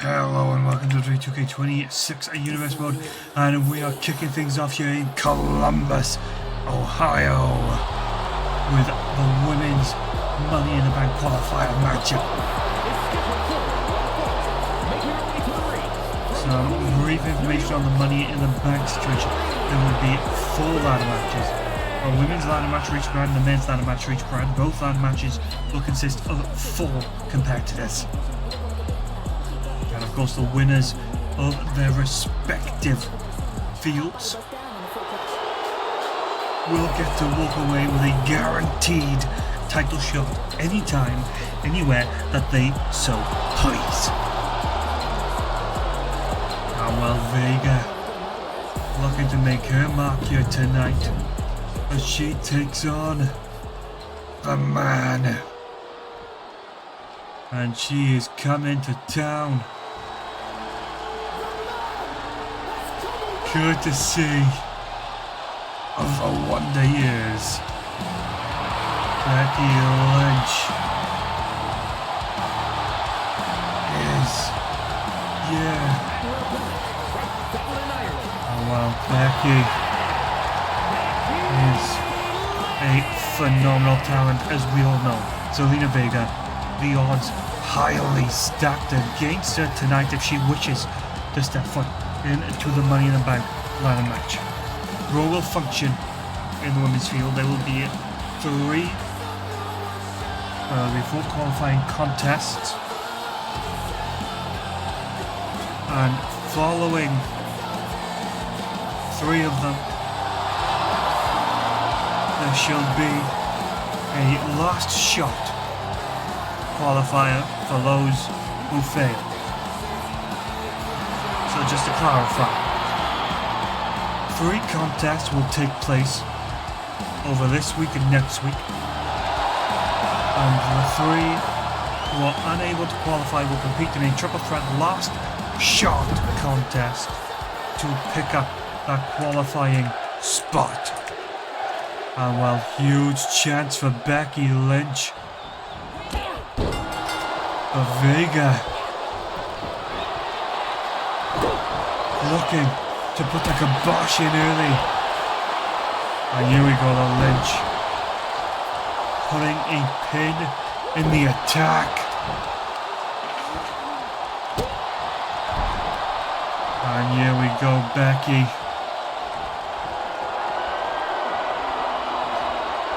Hello and welcome to WWE 2K26 Universe Mode, and we are kicking things off here in Columbus, Ohio, with the Women's Money in the Bank qualifier matchup. Some brief information on the Money in the Bank situation. There will be 4 ladder matches. A women's ladder match for each brand and a men's ladder match for each brand. Both ladder matches will consist of 4 competitors. And of course the winners of their respective fields will get to walk away with a guaranteed title shot anytime, anywhere that they so please. Now Vega looking to make her mark here tonight as she takes on the man. And she is coming to town, courtesy of the Wonder Years, Becky Lynch is, Becky is a phenomenal talent, as we all know. Zelina Vega, the odds highly stacked against her tonight if she wishes to step foot into the Money in the Bank ladder match. Raw will function in the women's field. There will be 4 qualifying contests, and following 3 of them, there shall be a last shot qualifier for those who fail. So just to clarify, 3 contests will take place over this week and next week, and the 3 who are unable to qualify will compete in a triple threat last shot contest to pick up that qualifying spot. And huge chance for Becky Lynch. But Vega looking to put the kibosh in early. And here we go to Lynch, putting a pin in the attack. And here we go, Becky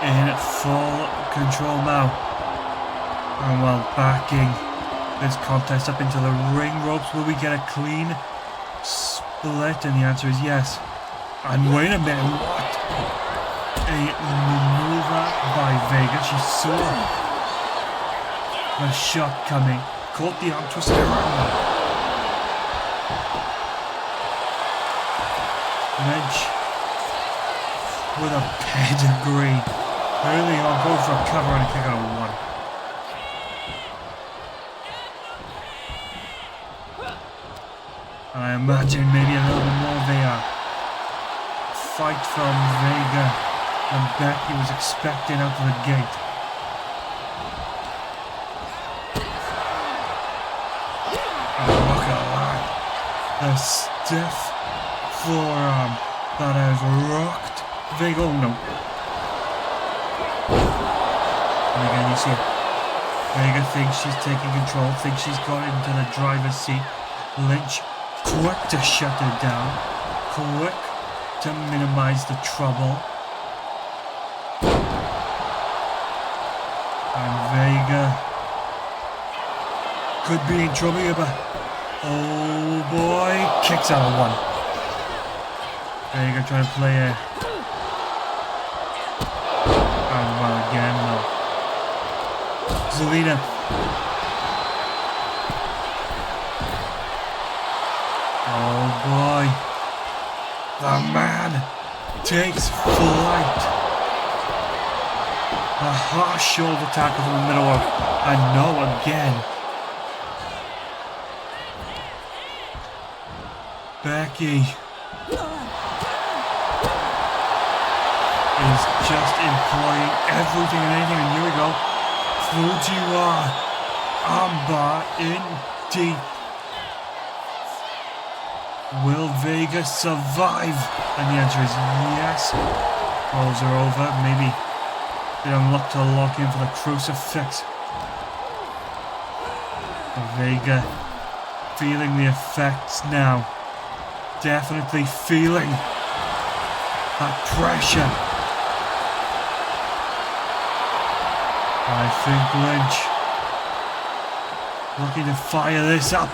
in full control now. And backing this contest up into the ring ropes. Will we get a clean split? And the answer is yes. And wait a minute, what a maneuver by Vega. She saw the shot coming, caught the arm, twisted around. Lynch with a pedigree early on, go for a cover and a kick out of 1. And I imagine maybe a little bit more of a fight from Vega than Becky was expecting out of the gate. And look at that. The stiff forearm that has rocked Vega. Oh no. And again you see it. Vega thinks she's taking control, thinks she's got into the driver's seat. Lynch quick to shut her down, quick to minimize the trouble. And Vega could be in trouble here, but oh boy, kicks out of 1. Vega trying to play it. And again, no. Zelina. Oh boy, the man takes flight. A harsh shoulder tackle from the middle of, and no again. Becky is just employing everything and anything, and here we go. Fujiwara armbar in deep. Will Vega survive? And the answer is yes. Rolls are over. Maybe they unlock to lock in for the crucifix. Vega feeling the effects now. Definitely feeling that pressure. I think Lynch looking to fire this up.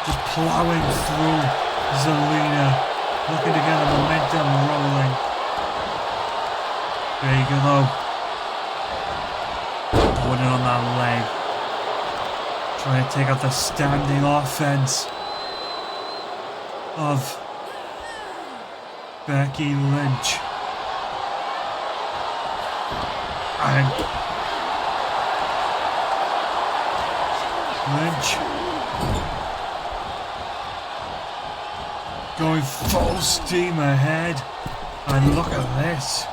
Just plowing through Zelina. Looking to get the momentum rolling. Vega though. Putting on that leg. Trying to take out the standing offense of Becky Lynch. And Lynch going full steam ahead. And look at this.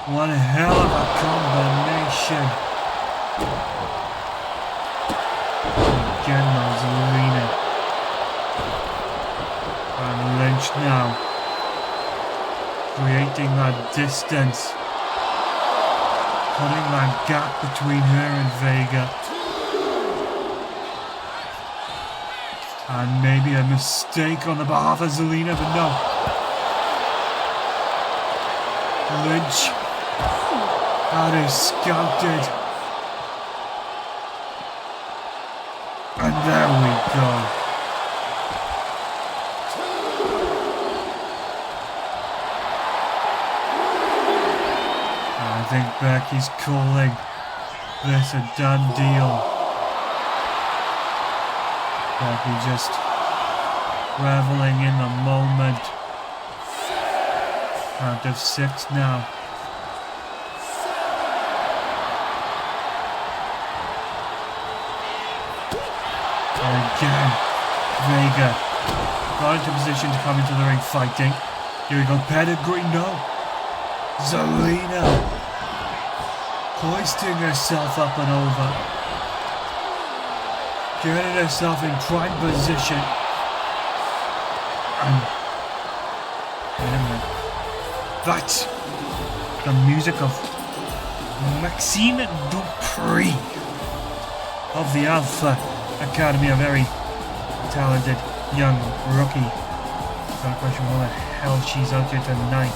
One hell of a combination. Again, Zelina. And Lynch now creating that distance, putting that gap between her and Vega. And maybe a mistake on the behalf of Zelina, but no. Lynch had her scouted. And there we go. I think Becky's calling this a done deal. Becky just reveling in the moment. Count of 6 now. And again, Vega got into position to come into the ring fighting. Here we go, pedigree, no. Zelina hoisting herself up and over. Getting herself in prime position. And wait a minute. That's the music of Maxime Dupree of the Alpha Academy, a very talented young rookie. Got a question why the hell she's out here tonight.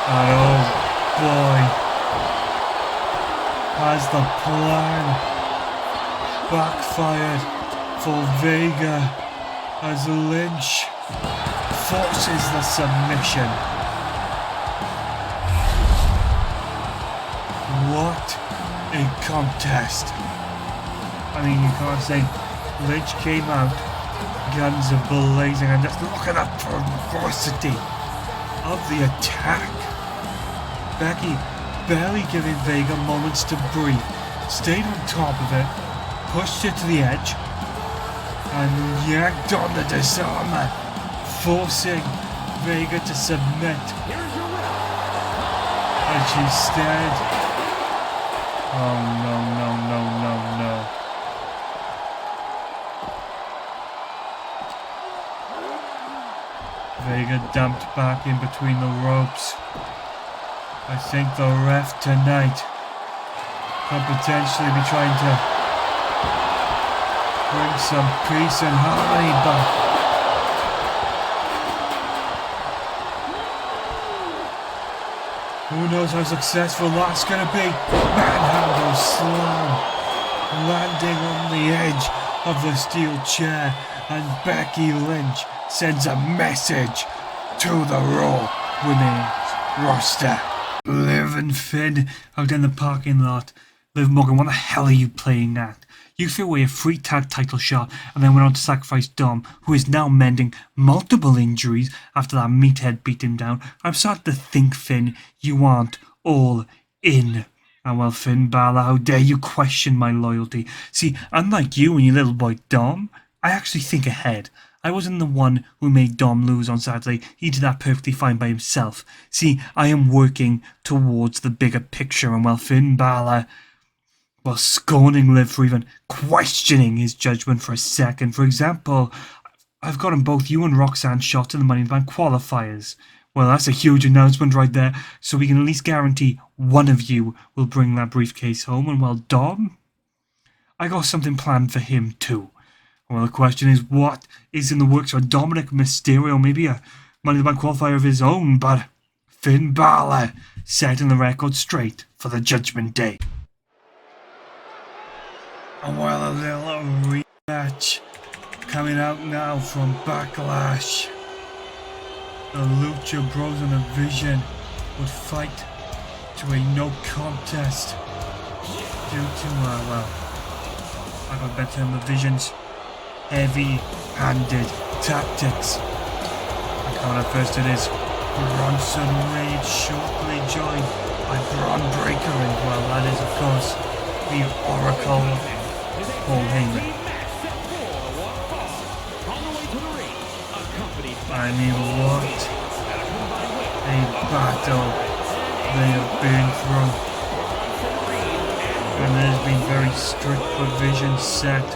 And oh boy, has the plan backfired for Vega as Lynch forces the submission. What a contest. I mean, you can't say Lynch came out, guns are blazing, and just look at the ferocity of the attack. Becky barely giving Vega moments to breathe, stayed on top of it, pushed it to the edge, and yanked on the disarmer, forcing Vega to submit. And she stared. Oh no, no, no, no, no. Vega dumped back in between the ropes. I think the ref tonight could potentially be trying to bring some peace and harmony back. Who knows how successful that's going to be. Manhandle slam, landing on the edge of the steel chair, and Becky Lynch sends a message to the Raw Women's roster. Liv and Finn out in the parking lot. Liv Morgan, what the hell are you playing at? You threw away a free tag title shot and then went on to sacrifice Dom, who is now mending multiple injuries after that meathead beat him down. I'm starting to think, Finn, you aren't all in. And well, Finn Balor, how dare you question my loyalty? See, unlike you and your little boy Dom, I actually think ahead. I wasn't the one who made Dom lose on Saturday. He did that perfectly fine by himself. See, I am working towards the bigger picture, and well, Finn Balor, while scorning Liv for even questioning his judgment for a second. For example, I've gotten both you and Roxanne shot in the Money in the Bank qualifiers. Well, that's a huge announcement right there, so we can at least guarantee one of you will bring that briefcase home. And well, Dom, I got something planned for him too. Well, the question is, what is in the works for Dominic Mysterio? Maybe a Money in the Bank qualifier of his own, but Finn Balor setting the record straight for the Judgment Day. And well, a little rematch coming out now from Backlash. The Lucha Bros and the Vision would fight to a no contest due to, well, I got better than the Vision's heavy-handed tactics. And coming up first it is Bronson Reed, shortly joined by Braun Breaker, and well, that is of course the Oracle Paul Heyman. I mean, what a battle they have been through. And there's been very strict provisions set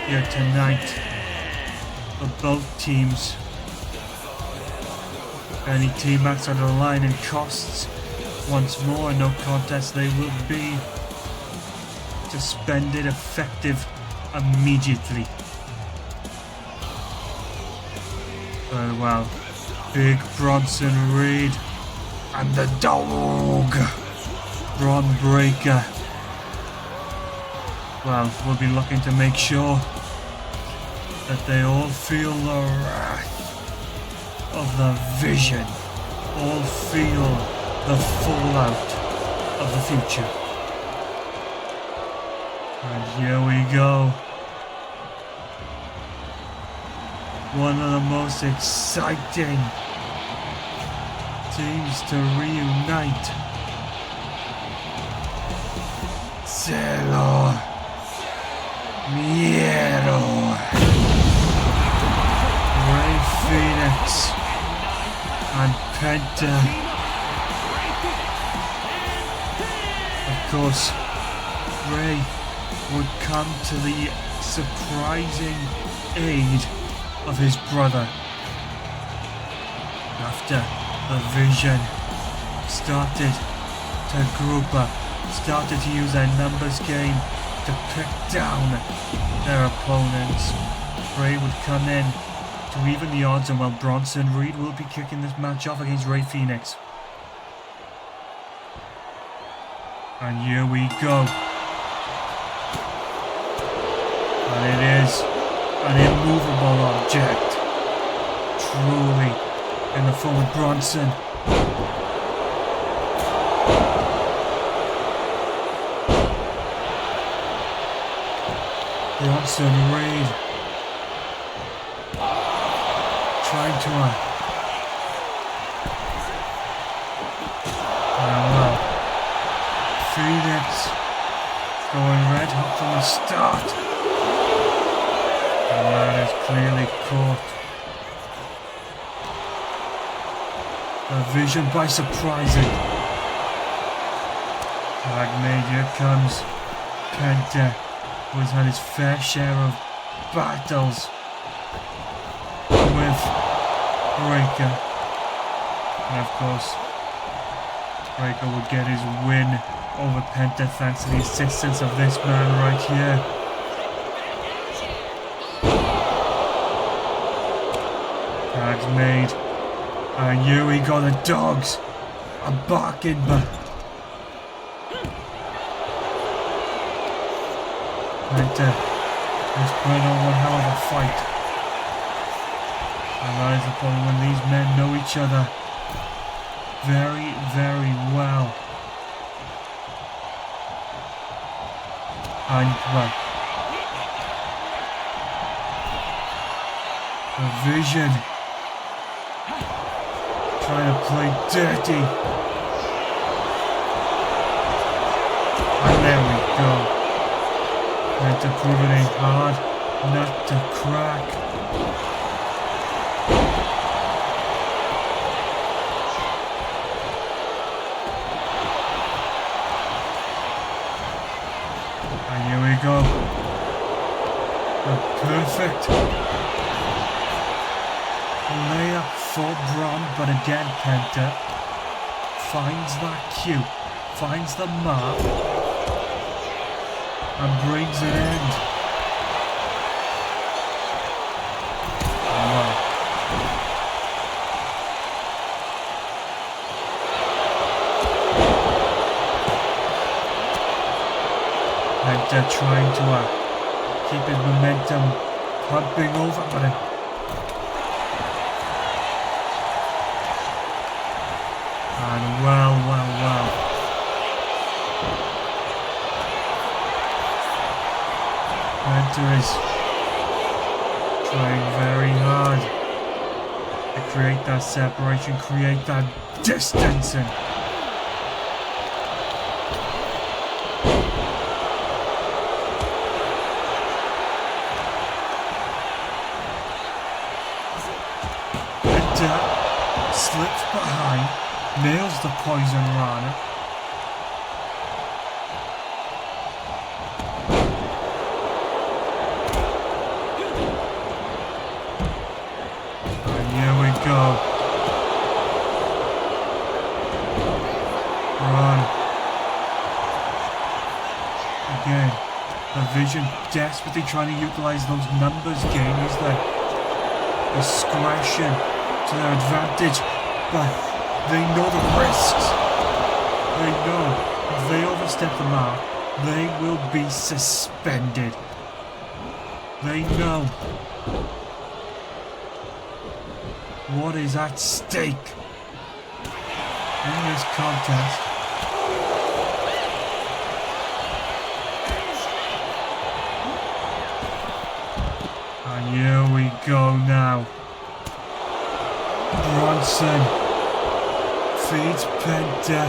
here tonight for both teams. Any team outside of the line and costs once more no contest, they will be suspended effective immediately. Well, Big Bronson Reed and the dog Braun Breaker, well, we'll be looking to make sure that they all feel the wrath of the Vision, all feel the fallout of the future. And here we go. One of the most exciting teams to reunite. Celo Miedo, Rey Fénix and Penta. Of course, Rey would come to the surprising aid of his brother after the Vision started to group up, started to use their numbers game to pick down their opponents. Rey would come in to even the odds, and while Bronson Reed will be kicking this match off against Rey Fénix. And here we go. And it is an immovable object, truly, in the form of Bronson. Bronson Reed trying to well, Fénix going red hot from the start. And that is clearly caught the Vision by surprising. Tag made, here comes Penta, who has had his fair share of battles with Breaker. And of course, Breaker would get his win over Penta thanks to the assistance of this man right here. Tags made, and here we go, the dogs are barking, but Penta is putting on one hell of a fight. And that is the problem when these men know each other very, very well. And well, the Vision trying to play dirty. And there we go. Penta proving a hard nut to crack. And here we go. A perfect layup for Braun, but again Penta finds that cue, finds the mark, and brings an end. Wow. Penta trying to keep his momentum pumping over, but and well. Penta is trying very hard to create that separation, create that distancing. Penta slips behind, nails the poison rana. And here we go. Run. Again, the Vision desperately trying to utilize those numbers game, use the discretion to their advantage, but they know the risks. They know if they overstep the mark, they will be suspended. They know what is at stake in this contest. And here we go now. Bronson feeds Penta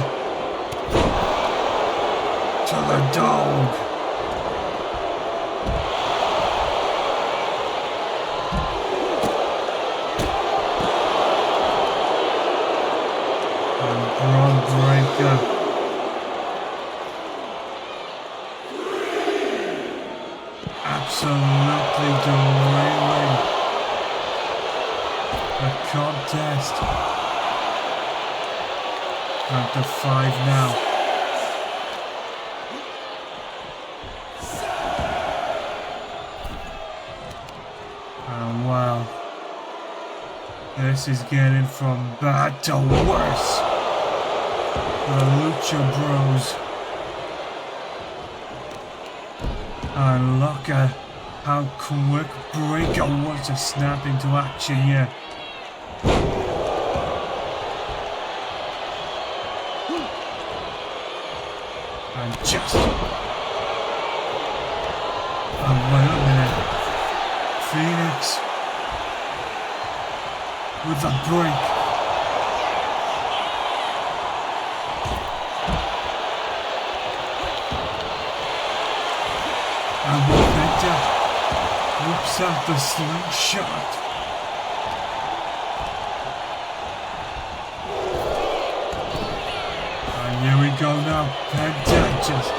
to the dog. And Braun Breaker absolutely derailing the contest. Down to 5 now. And wow, this is getting from bad to worse. The Lucha Bros. And look at how quick Breaker wants to snap into action here. And just... oh, wait a minute. Phoenix with the break. And Penta whips out the slingshot. And here we go now. Penta just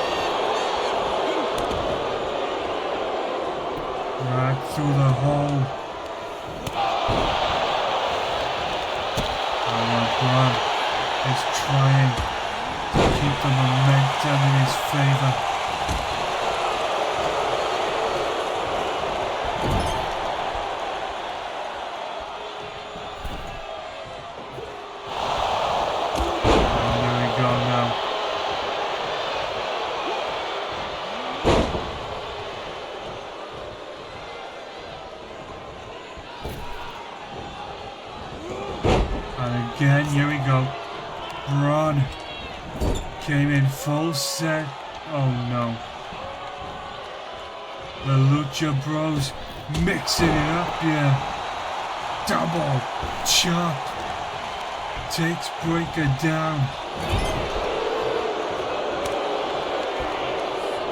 right through the hole. And Braun is trying to keep the momentum in his favor. And again, here we go. Braun came in full set. Oh no. The Lucha Bros mixing it up here. Double chop. Takes Breaker down.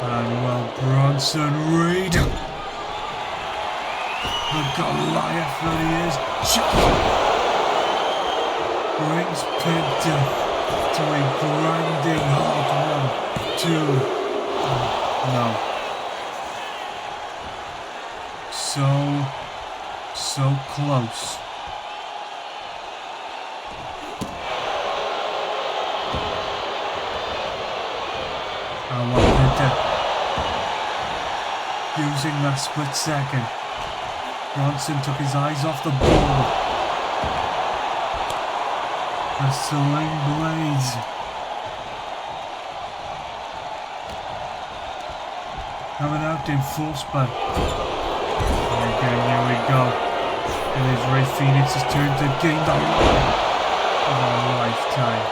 And well, Bronson Reed, the Goliath that he is, brings Penta to a grinding halt. 1, 2, no. so close. And what Penta using that split second. Bronson took his eyes off the ball. The sling blades. Coming out in full spin. And again, here we go. It is Ray Phoenix's turn to gain the run of a lifetime.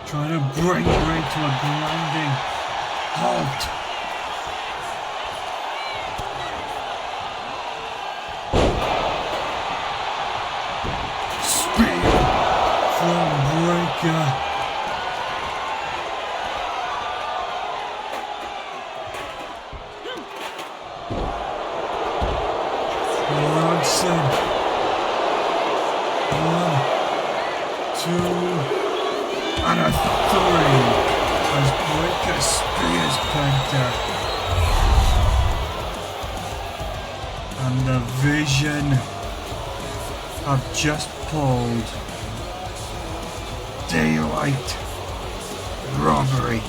Trying to bring Ray to a grinding halt. Spear from Breaker. Bronson. 1, 2. And a 3 as Breaker spears Penta. And the Vision have just pulled daylight robbery.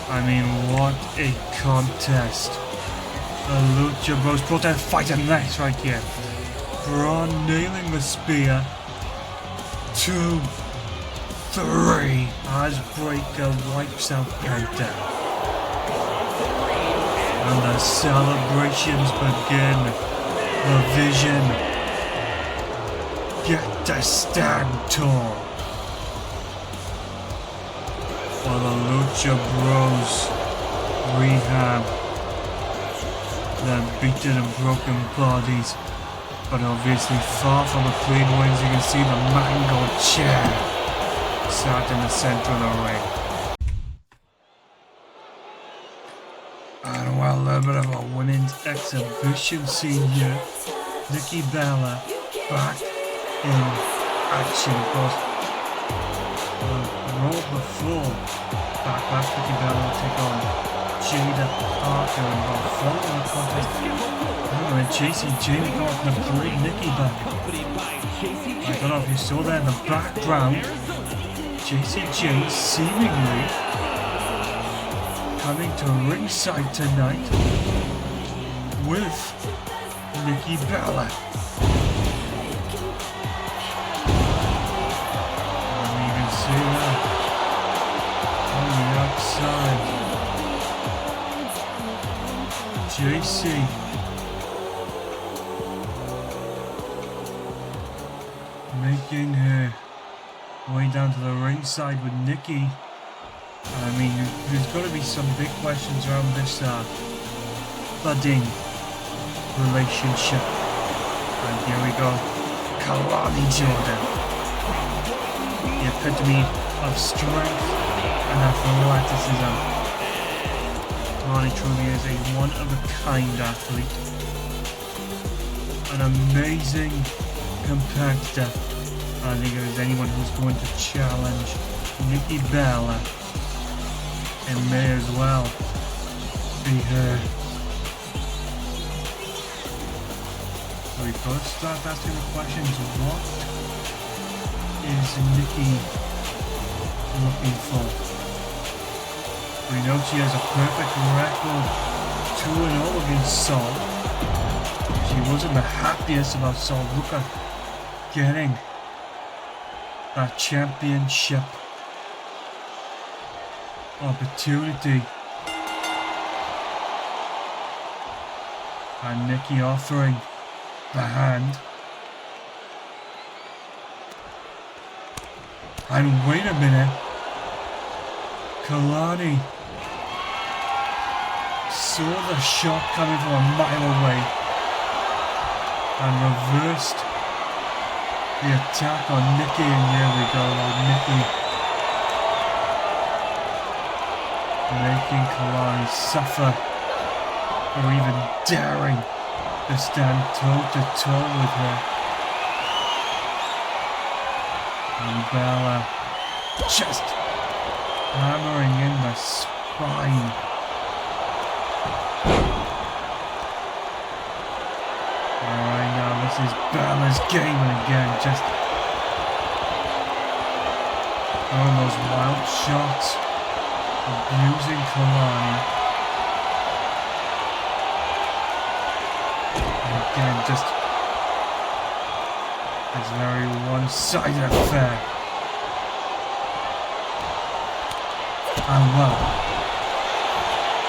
I mean, what a contest. The Lucha Bros brought their fighter next right here. Braun nailing the spear. 2, 3 as Breaker wipes out Penta. And the celebrations begin. The Vision get the stag tall. While the Lucha Bros rehab their beaten and broken bodies. But obviously far from a clean win, as you can see the mangled chair sat in the center of the ring. And well, a bit of a women's exhibition scene here. Nikki Bella back in action, of course. Roll before backlash, Nikki Bella will take on Jada Parker and while following the contest. And chasing Jamie got the bring Nikki back. I don't know if you saw that in the background. JCJ seemingly coming to ringside tonight with Nikki Bella. And you can see that on the outside. JC. Making her way down to the ringside with Nikki. I mean, there's got to be some big questions around this budding relationship. And here we go, Kalani Jordan, the epitome of strength and athleticism. Kalani truly is a one-of-a-kind athlete, an amazing competitor. I think if there's anyone who's going to challenge Nikki Bella, it may as well be her. So we first start asking the questions, what is Nikki looking for? We know she has a perfect record, 2-0 against Sol. She wasn't the happiest about Sol Luca getting that championship opportunity. And Nikki offering the hand. And wait a minute, Kalani saw the shot coming from a mile away and reversed the attack on Nikki, and here we go, Nikki making Kalani suffer for even daring to stand toe-to-toe with her. And Bella just hammering in the spine. Alright, now this is Bella's game, and again just throwing those wild shots, abusing Kalani. And again, just it's very one-sided affair. And well,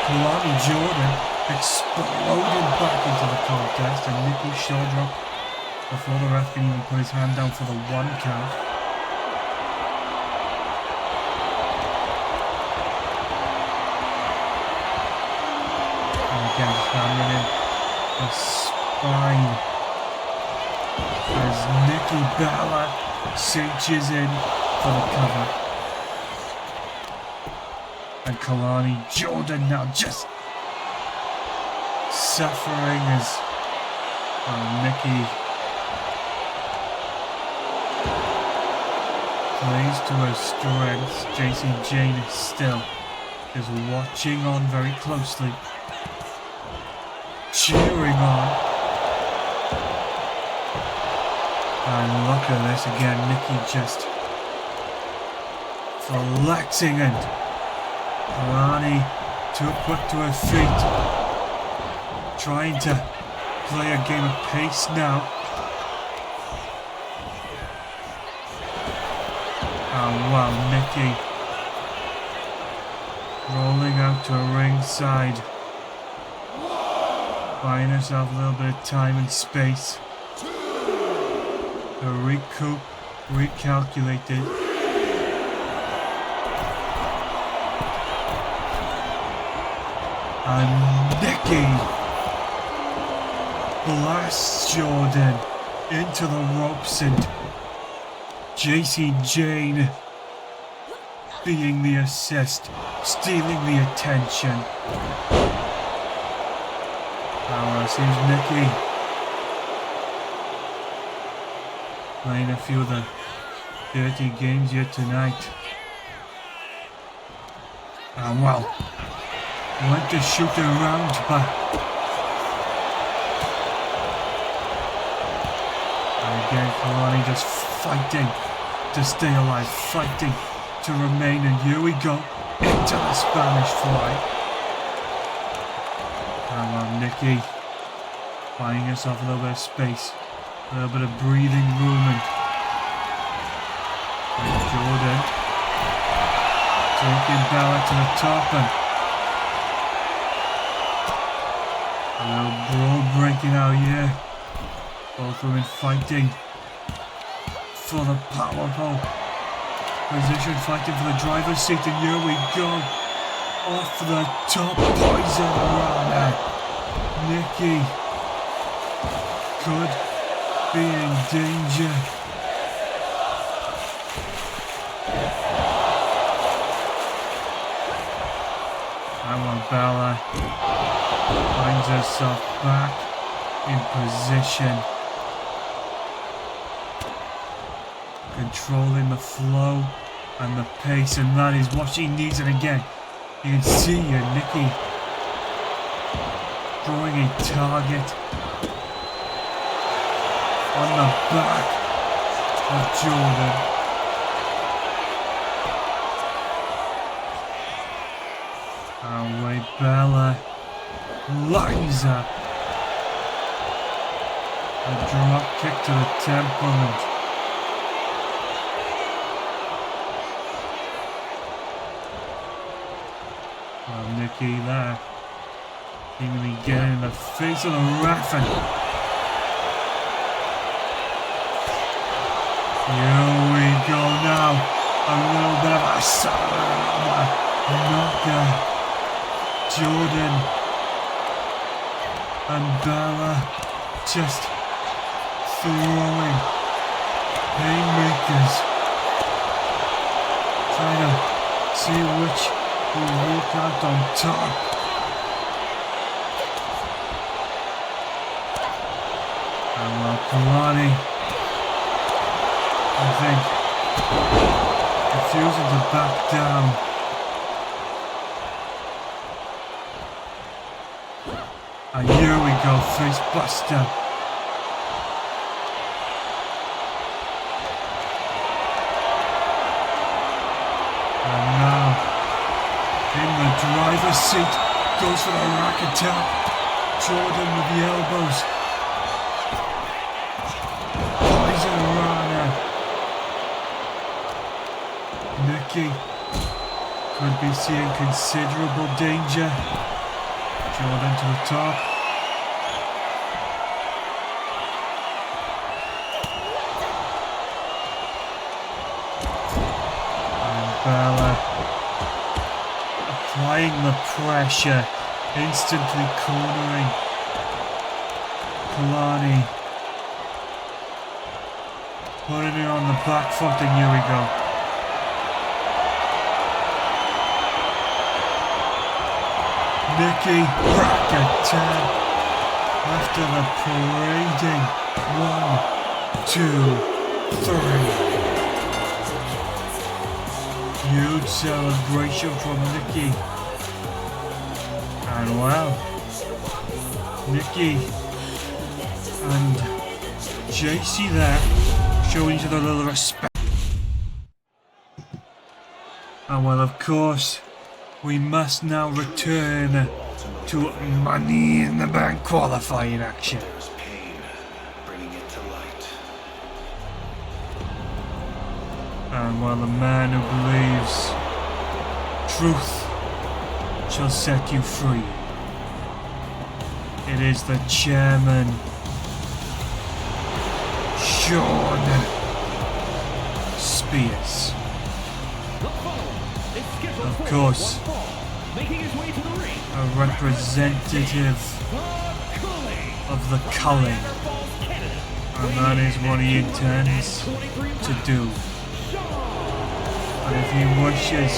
Kalani Jordan exploded back into the contest, and Nikki show drop before the ref can even put his hand down for the 1 count. And again, just hammering in the spine as Nikki Bella cinches in for the cover. And Kalani Jordan now just suffering as Nikki plays to her strengths. JC Jane still is watching on very closely, cheering on. And look at this again, Nikki just flexing, and Kalani too quick to her feet, trying to play a game of pace now. And wow, Nikki rolling out to ringside, buying herself a little bit of time and space to recoup, recalculated. And Nikki blasts Jordan into the ropes, and JC Jane being the assist, stealing the attention. Now it seems Nikki playing a few of the dirty games here tonight. And well, went to shoot around, but again, Kalani just fighting to stay alive, fighting to remain, and here we go, into the Spanish fly. And well, Nikki buying herself a little bit of space, a little bit of breathing room, and Jordan taking Bella to the top, and a little brawl breaking out here. Both women fighting for the powerful position, fighting for the driver's seat, and here we go. Off the top, poison runner. Nikki could be in danger. And when Bella finds herself back in position, controlling the flow and the pace, and that is what she needs. And again, you can see here Nikki drawing a target on the back of Jordan. And way Bella lines up a drop kick to the temple, and Nikki there seemingly getting in the face of the ref, and here we go now. A little bit of a knocker. Jordan and Bella just throwing haymakers, trying to see which will walk out on top. And Kalani, I think, refusing to back down. And here we go, face buster. And now, in the driver's seat, goes for the rack attack. Jordan with the elbows. Poison Rana. Nikki could be seeing considerable danger. Jordan to the top. And Bella applying the pressure, instantly cornering Kalani. Putting her on the back foot, and here we go. Nikki, rack attack after the parading. 1, 2, 3. Huge celebration from Nikki. And wow, Nikki and JC there showing each other a little respect. And well, of course, we must now return to Money in the Bank qualifying action. And while the man who believes truth shall set you free, it is the chairman, Sean Spears. Of course, a representative of the culling, and that is what he intends to do. And if he wishes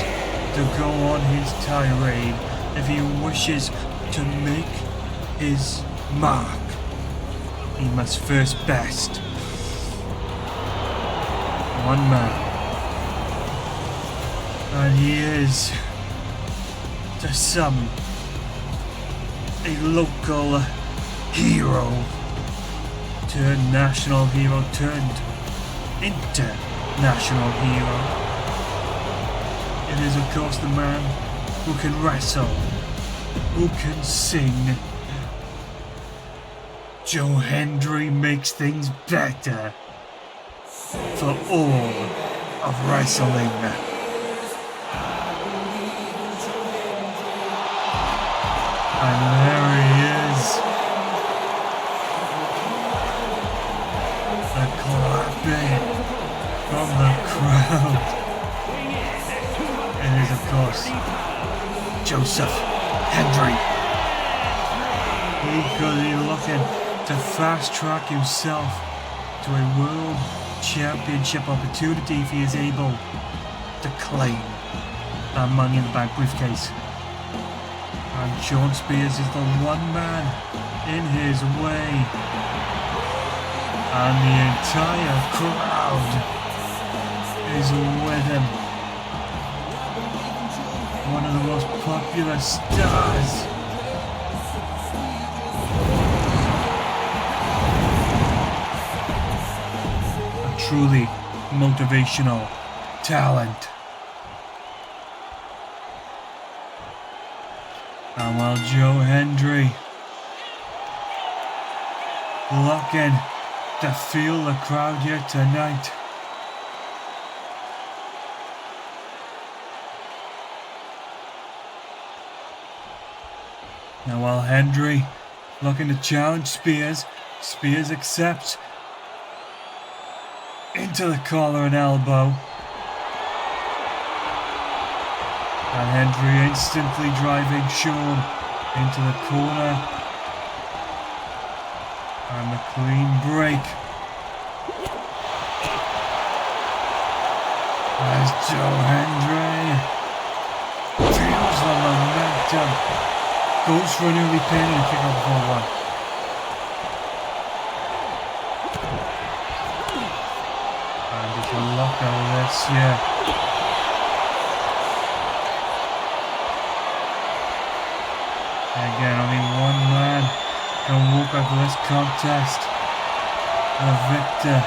to go on his tirade, if he wishes to make his mark, he must first best one man. And he is, to some, a local hero turned national hero turned international hero. It is, of course, the man who can wrestle, who can sing. Joe Hendry makes things better for all of wrestling. And there he is. The clapping from the crowd. It is, of course, Joseph Hendry. He could be looking to fast track himself to a world championship opportunity if he is able to claim that Money in the Bank briefcase. And Sean Spears is the one man in his way. And the entire crowd is with him. One of the most popular stars. A truly motivational talent. And while Joe Hendry looking to feel the crowd here tonight. Now while Hendry looking to challenge Spears, Spears accepts into the collar and elbow. And Hendry instantly driving Sean into the corner. And the clean break As Joe Hendry feels the momentum, goes for an early pin and kick out before one. And he can lock out of this, yeah. Again, only one man can walk out of this contest. The victor.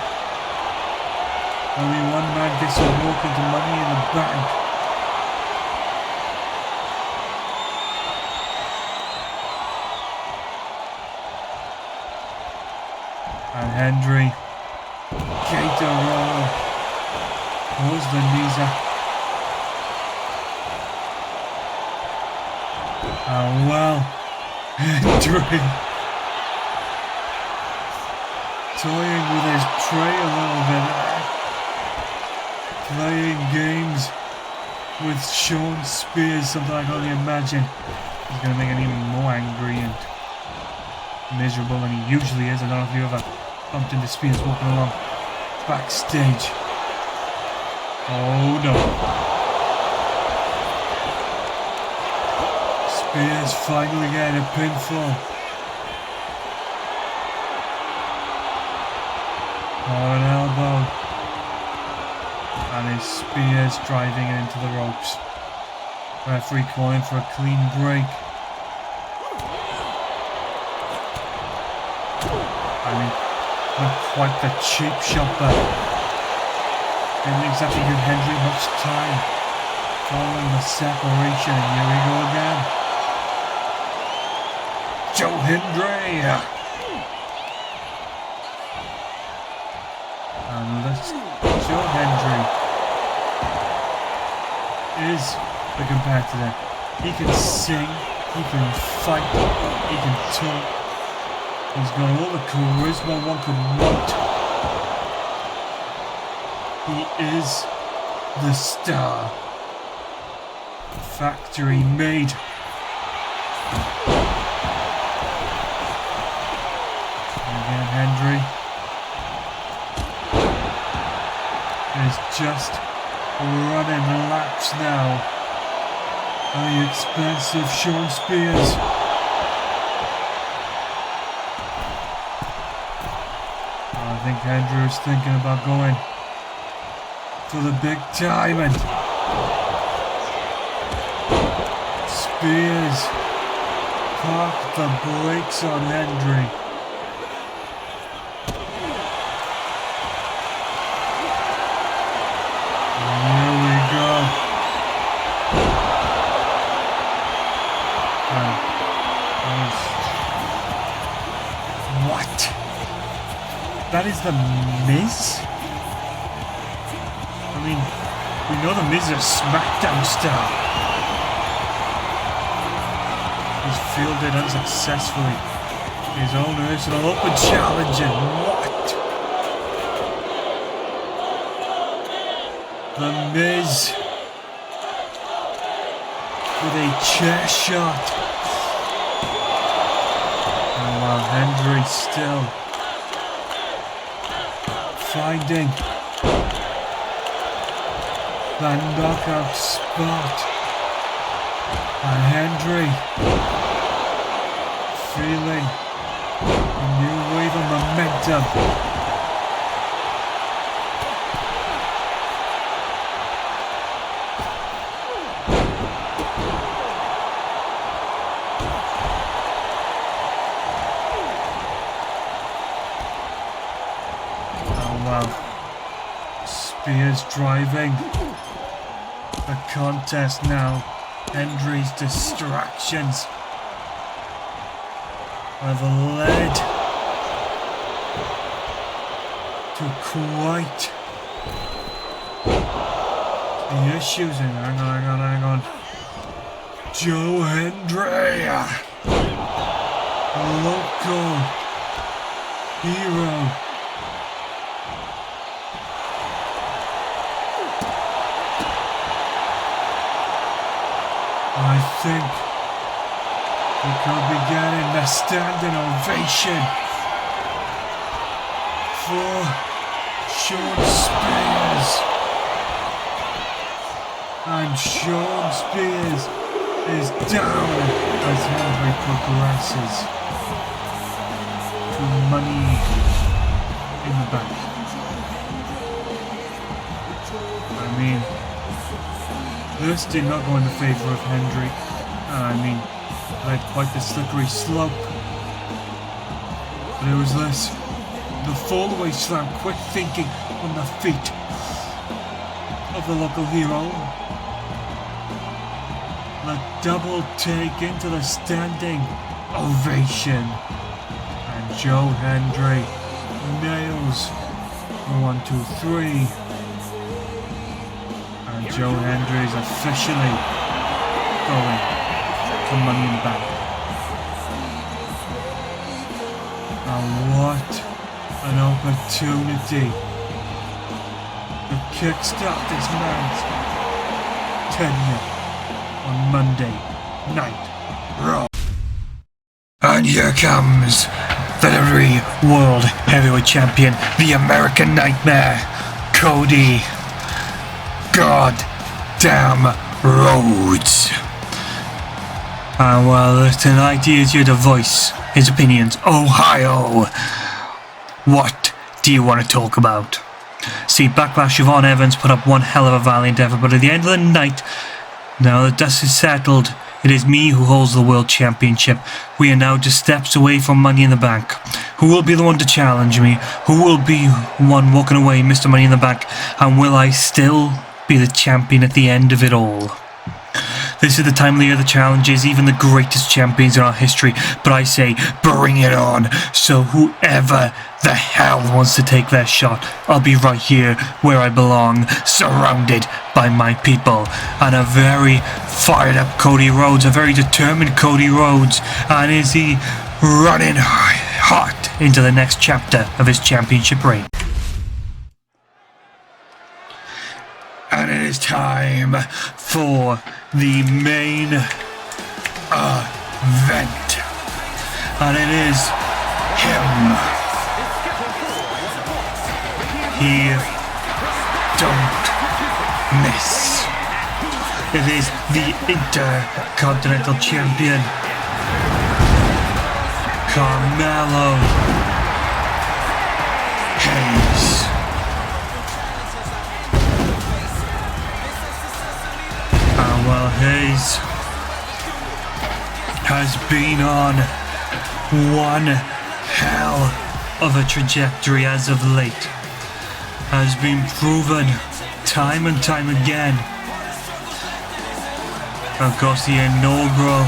Only one man gets to walk into Money in the Bank. And Hendry, Gator roll, pulls the knees up. Oh well, Hendry toying with his prey a little bit there. Playing games with Sean Spears, something I can only imagine. He's going to make him even more angry and miserable than he usually is. I don't know if you ever bumped into Spears walking along backstage. Oh no. Spears finally getting a pinfall. Oh, an elbow. And his Spears driving it into the ropes. Referee calling for a clean break. I mean, not quite the cheap shot, but didn't exactly give Hendry much time following the separation. And here we go again. Joe Hendry. And Joe Hendry is the competitor. He can sing, he can fight, he can talk. He's got all the charisma one could want. He is the star. Factory made. Again, Hendry is just running laps now at the expense of Sean Spears. I think Hendry is thinking about going for the big time, and Spears parked the brakes on Hendry. What? That is the Miz? I mean, we know the Miz is a SmackDown star. He's fielded unsuccessfully his own personal open challenge, and what? The Miz with a chair shot. Oh wow, Hendry still finding that knockout spot. And Hendry feeling a new wave of momentum. Spears driving the contest now. Hendry's distractions have led to quite the issues. And hang on. Joe Hendry, a local hero. I think we could be getting a standing ovation for Sean Spears. And Sean Spears is down as Hendry progresses to Money in the Bank. I mean, this did not go in the favour of Hendry. I mean, they had quite the slippery slope. But it was this. The fallaway slam, quick thinking on the feet of the local hero. The double take into the standing ovation. And Joe Hendry nails the 1, 2, 3. And Joe Hendry is officially going to Money in the Bank. And what an opportunity to kickstart this man's tenure on Monday Night Raw. And here comes the WWE World Heavyweight Champion, the American Nightmare, Cody Goddamn Rhodes. And well, tonight he is here to voice his opinions. Ohio, what do you want to talk about? See, Backlash, Siobhan Evans put up one hell of a valiant effort, but at the end of the night, now the dust is settled, it is me who holds the World Championship. We are now just steps away from Money in the Bank. Who will be the one to challenge me? Who will be one walking away, Mr. Money in the Bank? And will I still be the champion at the end of it all? This is the time of the year that challenges even the greatest champions in our history, but I say, bring it on. So whoever the hell wants to take their shot, I'll be right here where I belong, surrounded by my people. And a very fired up Cody Rhodes, a very determined Cody Rhodes. And is he running hot into the next chapter of his championship reign? And it is time for the main event. And it is him. He don't miss. It is the Intercontinental Champion, Carmelo Hayes. Well, Hayes has been on one hell of a trajectory as of late. Has been proven time and time again. Of course, the inaugural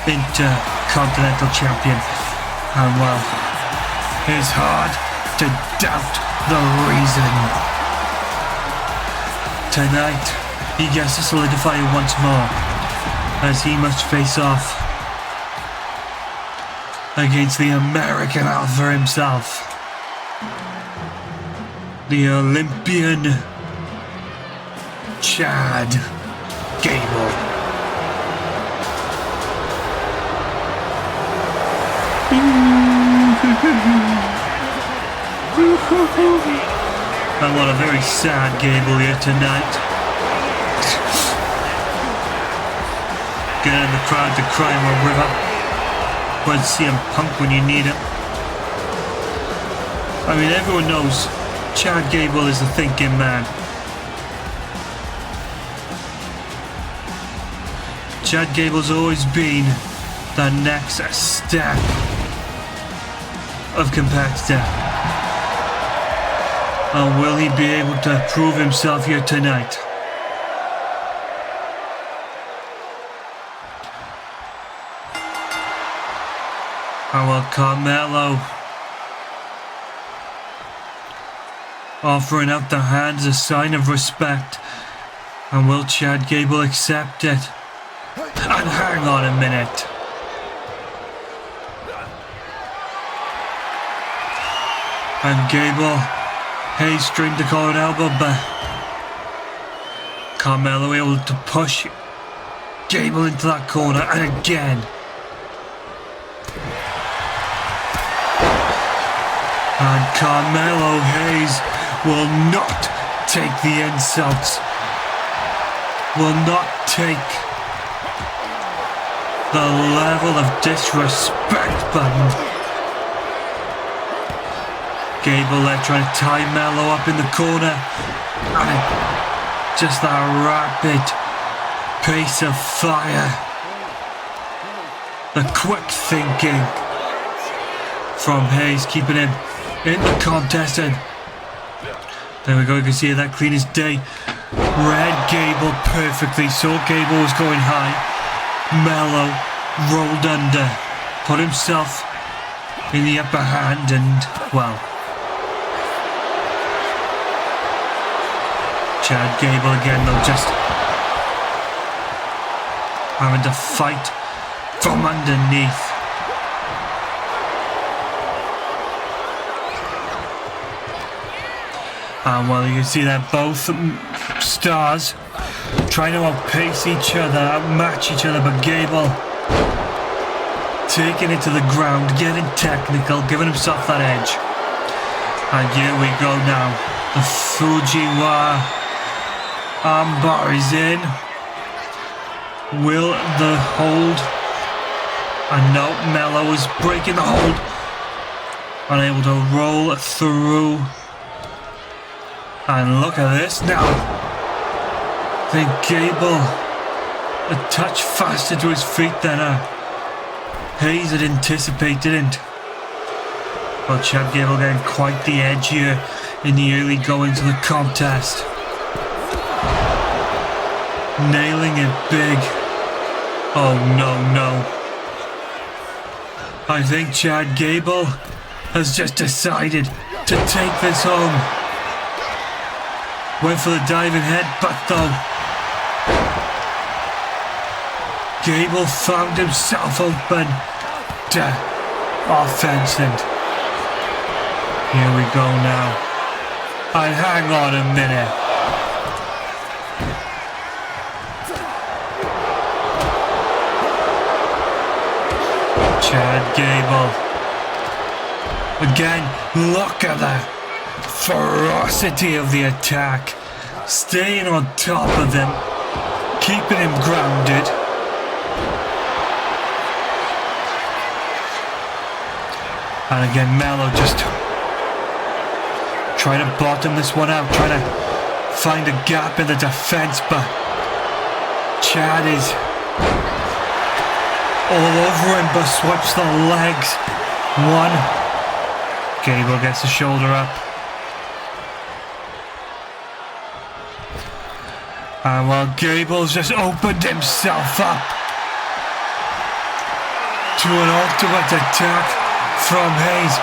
Intercontinental Champion. And well, it's hard to doubt the reason. Tonight, he gets to solidify it once more, as he must face off against the American Alpha himself, the Olympian Chad Gable. And what a very sad Gable here tonight. Getting the crowd to cry him a river. Where's CM Punk when you need it? I mean, everyone knows Chad Gable is the thinking man. Chad Gable's always been the next step of competitor. And will he be able to prove himself here tonight? And well, Carmelo offering out the hands, a sign of respect. And will Chad Gable accept it? And hang on a minute. And Gable, Hayes strained to call an elbow, but Carmelo able to push Gable into that corner, and again. And Carmelo Hayes will not take the insults. will not take the level of disrespect button. Gable there trying to tie Mello up in the corner. And just that rapid pace of fire. The quick thinking from Hayes, keeping him in the contest. And there we go, you can see that clean as day. Read Gable perfectly, saw Gable was going high. Mello rolled under, put himself in the upper hand, and well, Chad Gable again though, just having to fight from underneath. And well, you can see that both stars trying to outpace each other, outmatch each other, but Gable taking it to the ground, getting technical, giving himself that edge. And here we go now. The Fujiwara armbar is in. Will the hold? And no, Mello is breaking the hold. Unable to roll through. And look at this now. I think Gable a touch faster to his feet than Hayes had anticipated, and well, Chad Gable getting quite the edge here in the early goings of the contest. Nailing it big. Oh no. I think Chad Gable has just decided to take this home. Went for the diving headbutt though. Gable found himself open to offense, and here we go now. And hang on a minute. Chad Gable. Again, look at that ferocity of the attack. Staying on top of them. Keeping him grounded. And again, Mello just trying to bottom this one out, trying to find a gap in the defense, but Chad is all over him, but swipes the legs. One. Gable gets the shoulder up. And well, Gable's just opened himself up to an ultimate attack from Hayes.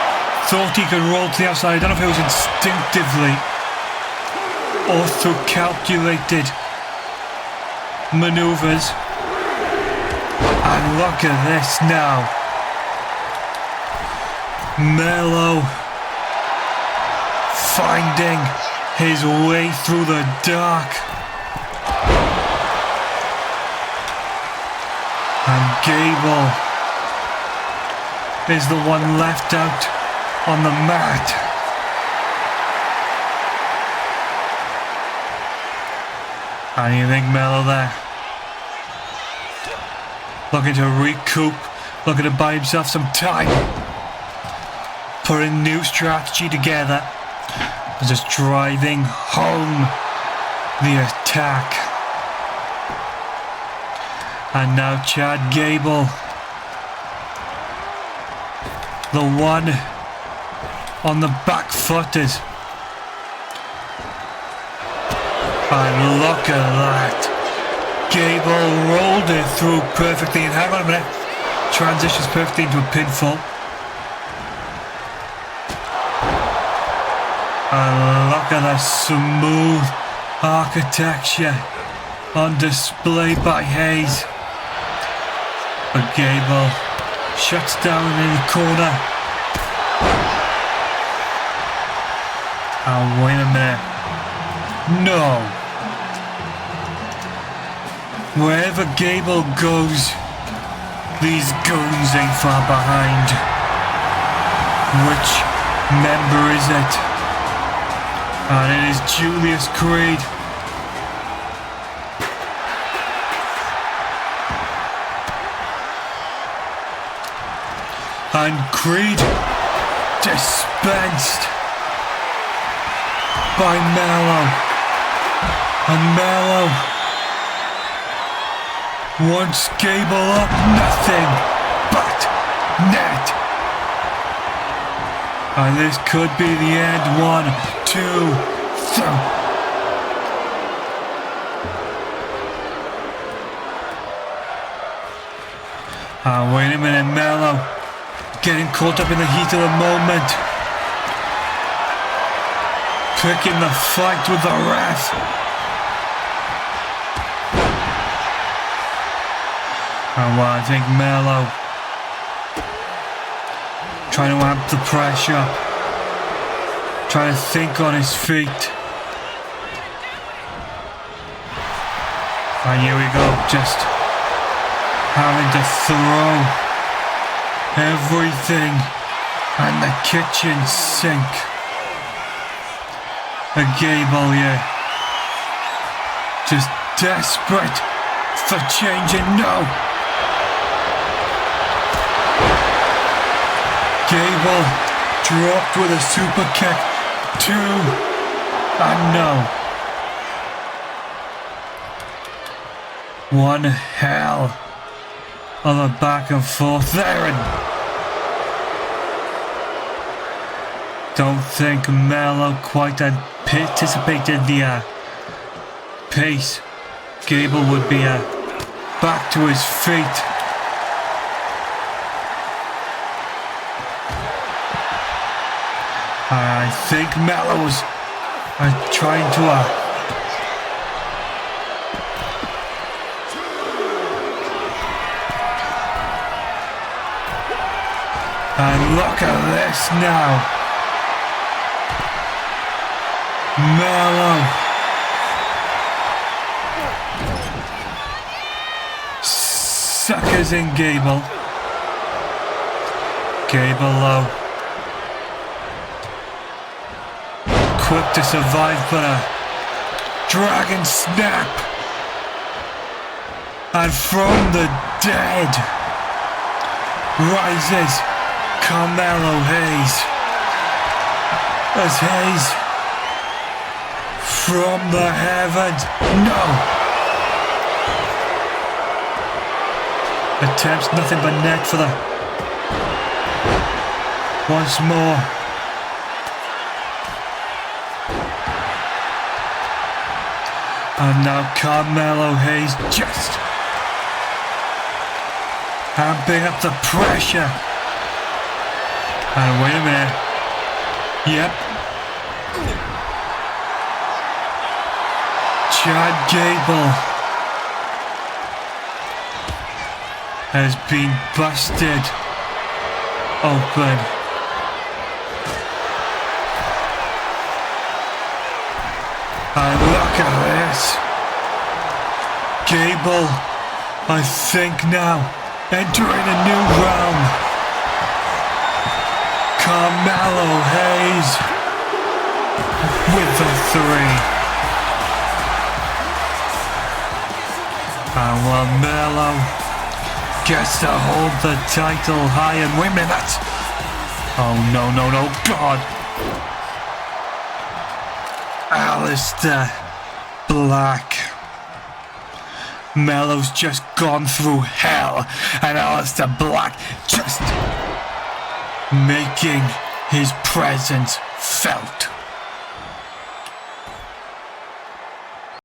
Thought he could roll to the outside. I don't know if it was instinctively or through calculated maneuvers. And look at this now. Mello finding his way through the dark. And Gable is the one left out on the mat. And you think Mello there, looking to recoup, looking to buy himself some time, putting new strategy together, just driving home the attack. And now Chad Gable, the one on the back foot is. And look at that. Gable rolled it through perfectly, and hang on a minute, transitions perfectly into a pinfall. And look at the smooth architecture on display by Hayes. But Gable shuts down in the corner. Oh, wait a minute. No. Wherever Gable goes, these goons ain't far behind. Which member is it? And it is Julius Creed. And Creed dispensed by Mello. And Mello wants Gable up, nothing but net. And this could be the end. 1, 2, 3. Wait a minute, Mello getting caught up in the heat of the moment. Picking the fight with the ref. And I think Mello trying to amp the pressure. Trying to think on his feet. And here we go, just having to throw everything and the kitchen sink. A Gable here, just desperate for changing. No! Gable dropped with a super kick. 2, and no. One hell of a back and forth there, and don't think Mello quite anticipated the pace. Gable would be back to his feet. I think Mello's trying to and look at this now. Mello suckers in Gable. Gable low. Quick to survive, but a dragon snap. And from the dead rises Carmelo Hayes. As Hayes from the heavens. No! Attempts nothing but net for the once more. And now Carmelo Hayes just amping up the pressure. And wait a minute. Yep. Chad Gable has been busted open. And look at this. Gable, I think now, entering a new realm. Carmelo Hayes with the 3. And while Mello gets to hold the title high, and wait a minute, that's... Oh no, no, no, God. Alistair Black. Mello's just gone through hell, and Alistair Black just making his presence felt.